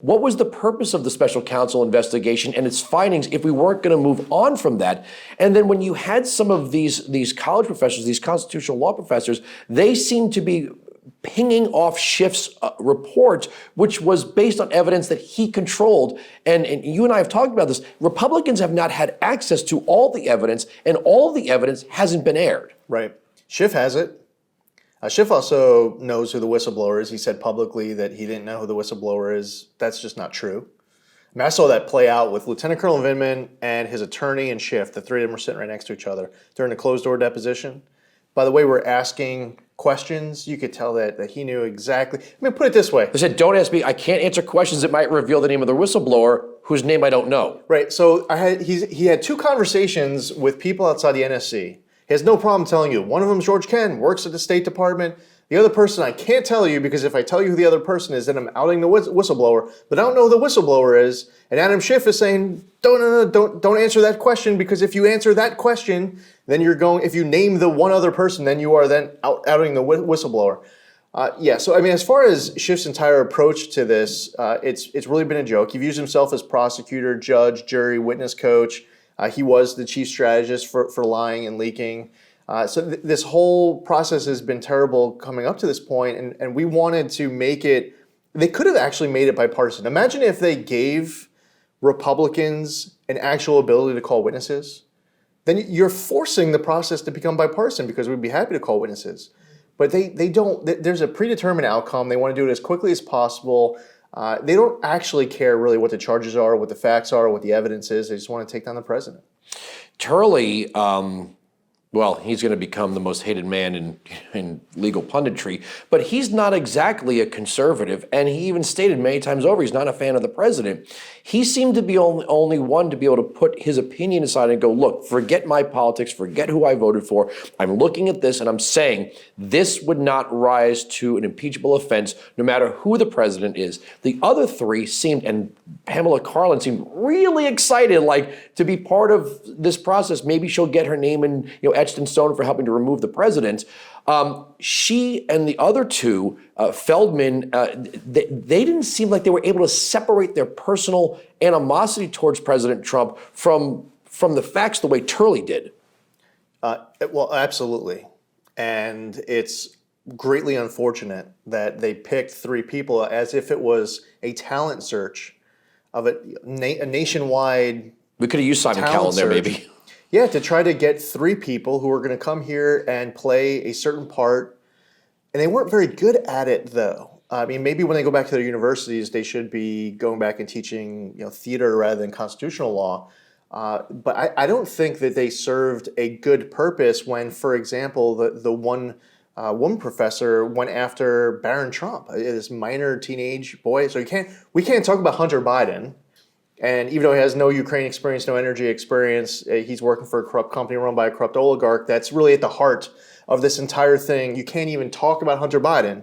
What was the purpose of the special counsel investigation and its findings if we weren't going to move on from that? And then when you had some of these college professors, these constitutional law professors, they seemed to be pinging off Schiff's report, which was based on evidence that he controlled. And you and I have talked about this. Republicans have not had access to all the evidence, and all the evidence hasn't been aired. Right. Schiff has it. Schiff also knows who the whistleblower is. He said publicly that he didn't know who the whistleblower is. That's just not true. I mean, I saw that play out with Lieutenant Colonel Vindman and his attorney and Schiff. The three of them were sitting right next to each other during the closed-door deposition. By the way, we're asking questions. You could tell that he knew exactly. I mean, put it this way. They said, don't ask me. I can't answer questions that might reveal the name of the whistleblower, whose name I don't know. Right. So he had two conversations with people outside the NSC. He has no problem telling you. One of them is George Ken, works at the State Department. The other person I can't tell you because if I tell you who the other person is, then I'm outing the whistleblower. But I don't know who the whistleblower is. And Adam Schiff is saying, don't answer that question because if you answer that question, then you're going. If you name the one other person, then you are then outing the whistleblower. Yeah. So I mean, as far as Schiff's entire approach to this, it's really been a joke. He views himself as prosecutor, judge, jury, witness coach. He was the chief strategist for lying and leaking. So this whole process has been terrible coming up to this point, and we wanted to make it, they could have actually made it bipartisan. Imagine if they gave Republicans an actual ability to call witnesses. Then you're forcing the process to become bipartisan because we'd be happy to call witnesses. But they don't, there's a predetermined outcome. They want to do it as quickly as possible. They don't actually care really what the charges are, what the facts are, what the evidence is. They just want to take down the president. Turley, well, he's going to become the most hated man in legal punditry, but he's not exactly a conservative, and he even stated many times over he's not a fan of the president. He seemed to be only one to be able to put his opinion aside and go, look, forget my politics, forget who I voted for. I'm looking at this and I'm saying this would not rise to an impeachable offense no matter who the president is. The other three seemed, and Pamela Karlan seemed really excited, like to be part of this process. Maybe she'll get her name in, etched in stone for helping to remove the president. She and the other two, Feldman, they didn't seem like they were able to separate their personal animosity towards President Trump from the facts the way Turley did. Well, absolutely. And it's greatly unfortunate that they picked three people as if it was a talent search of a nationwide. We could have used Simon Cowell in there, maybe. Yeah, to try to get three people who are going to come here and play a certain part. And they weren't very good at it, though. I mean, maybe when they go back to their universities, they should be going back and teaching theater rather than constitutional law. But I don't think that they served a good purpose when, for example, the one woman professor went after Barron Trump, this minor teenage boy. So we can't talk about Hunter Biden. And even though he has no Ukraine experience, no energy experience, he's working for a corrupt company run by a corrupt oligarch. That's really at the heart of this entire thing. You can't even talk about Hunter Biden,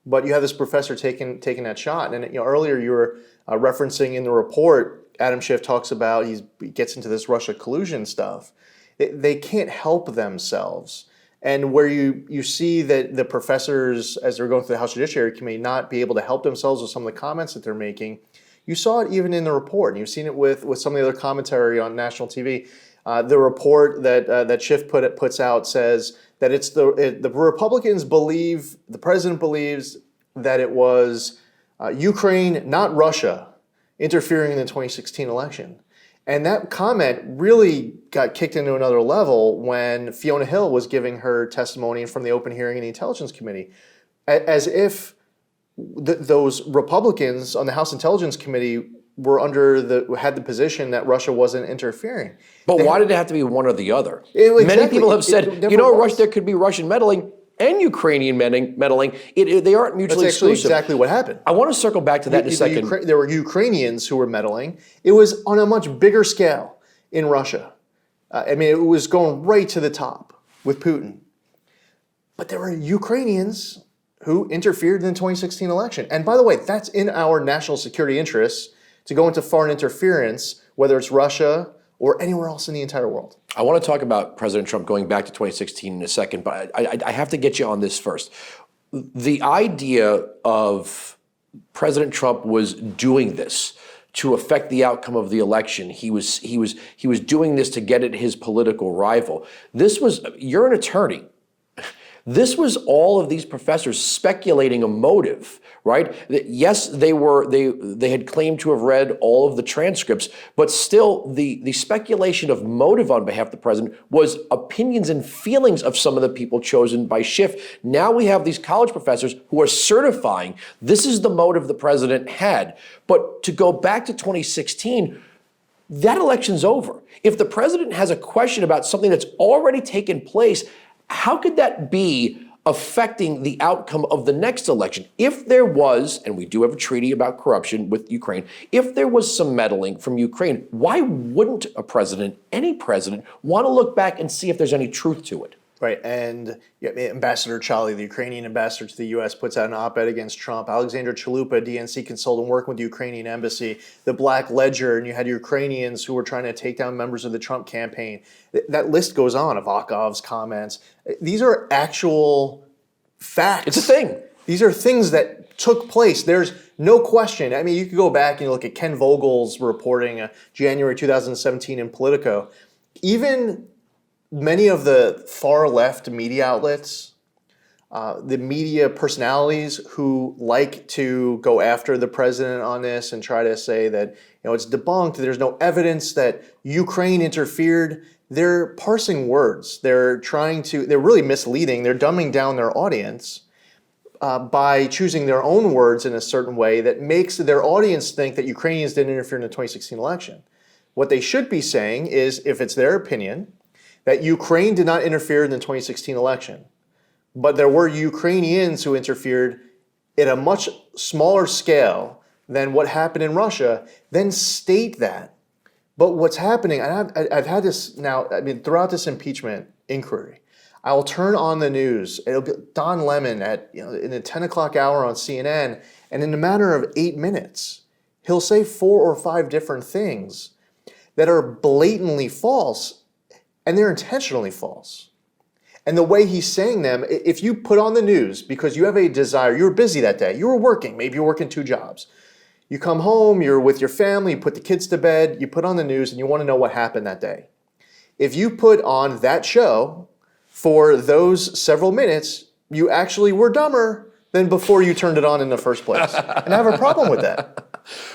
but you have this professor taking that shot. And earlier you were referencing in the report, Adam Schiff talks about, he gets into this Russia collusion stuff. They can't help themselves. And where you see that the professors, as they're going through the House Judiciary Committee, not be able to help themselves with some of the comments that they're making. You saw it even in the report, and you've seen it with some of the other commentary on national TV. The report that Schiff puts out says that it's the Republicans believe, the president believes that it was Ukraine, not Russia, interfering in the 2016 election. And that comment really got kicked into another level when Fiona Hill was giving her testimony from the open hearing in the Intelligence Committee, as if those Republicans on the House Intelligence Committee were had the position that Russia wasn't interfering. But why did it have to be one or the other? Exactly. Many people have said, there could be Russian meddling and Ukrainian meddling. They aren't mutually That's actually exclusive. Exactly what happened. I want to circle back to that in a second. There were Ukrainians who were meddling. It was on a much bigger scale in Russia. I mean, it was going right to the top with Putin. But there were Ukrainians who interfered in the 2016 election. And by the way, that's in our national security interests to go into foreign interference, whether it's Russia or anywhere else in the entire world. I want to talk about President Trump going back to 2016 in a second, but I have to get you on this first. The idea of President Trump was doing this to affect the outcome of the election. He was doing this to get at his political rival. You're an attorney. This was all of these professors speculating a motive, right? Yes, they had claimed to have read all of the transcripts, but still the speculation of motive on behalf of the president was opinions and feelings of some of the people chosen by Schiff. Now we have these college professors who are certifying this is the motive the president had. But to go back to 2016, that election's over. If the president has a question about something that's already taken place, how could that be affecting the outcome of the next election? If there was, and we do have a treaty about corruption with Ukraine, if there was some meddling from Ukraine, why wouldn't a president, any president, want to look back and see if there's any truth to it? Right, and Ambassador Chali, the Ukrainian ambassador to the U.S., puts out an op-ed against Trump. Alexander Chalupa, DNC consultant working with the Ukrainian embassy. The Black Ledger, and you had Ukrainians who were trying to take down members of the Trump campaign. That list goes on, Avakov's comments. These are actual facts. It's a thing. These are things that took place. There's no question. I mean, you could go back and look at Ken Vogel's reporting, January 2017 in Politico. Even many of the far left media outlets, the media personalities who like to go after the president on this and try to say that it's debunked, there's no evidence that Ukraine interfered, they're parsing words. They're really misleading. They're dumbing down their audience by choosing their own words in a certain way that makes their audience think that Ukrainians didn't interfere in the 2016 election. What they should be saying is, if it's their opinion, that Ukraine did not interfere in the 2016 election, but there were Ukrainians who interfered at a much smaller scale than what happened in Russia, then state that. But what's happening, and I've had this now, throughout this impeachment inquiry, I will turn on the news, it'll be Don Lemon in the 10 o'clock hour on CNN, and in a matter of 8 minutes, he'll say 4 or 5 different things that are blatantly false. And they're intentionally false. And the way he's saying them, if you put on the news because you have a desire, you were busy that day, you were working, maybe you're working 2 jobs. You come home, you're with your family, you put the kids to bed, you put on the news and you want to know what happened that day. If you put on that show for those several minutes, you actually were dumber than before you turned it on in the first place. And I have a problem with that.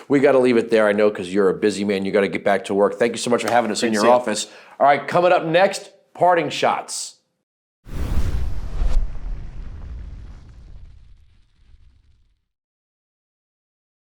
We got to leave it there. I know, because you're a busy man. You got to get back to work. Thank you so much for having us in your office. All right, coming up next, parting shots.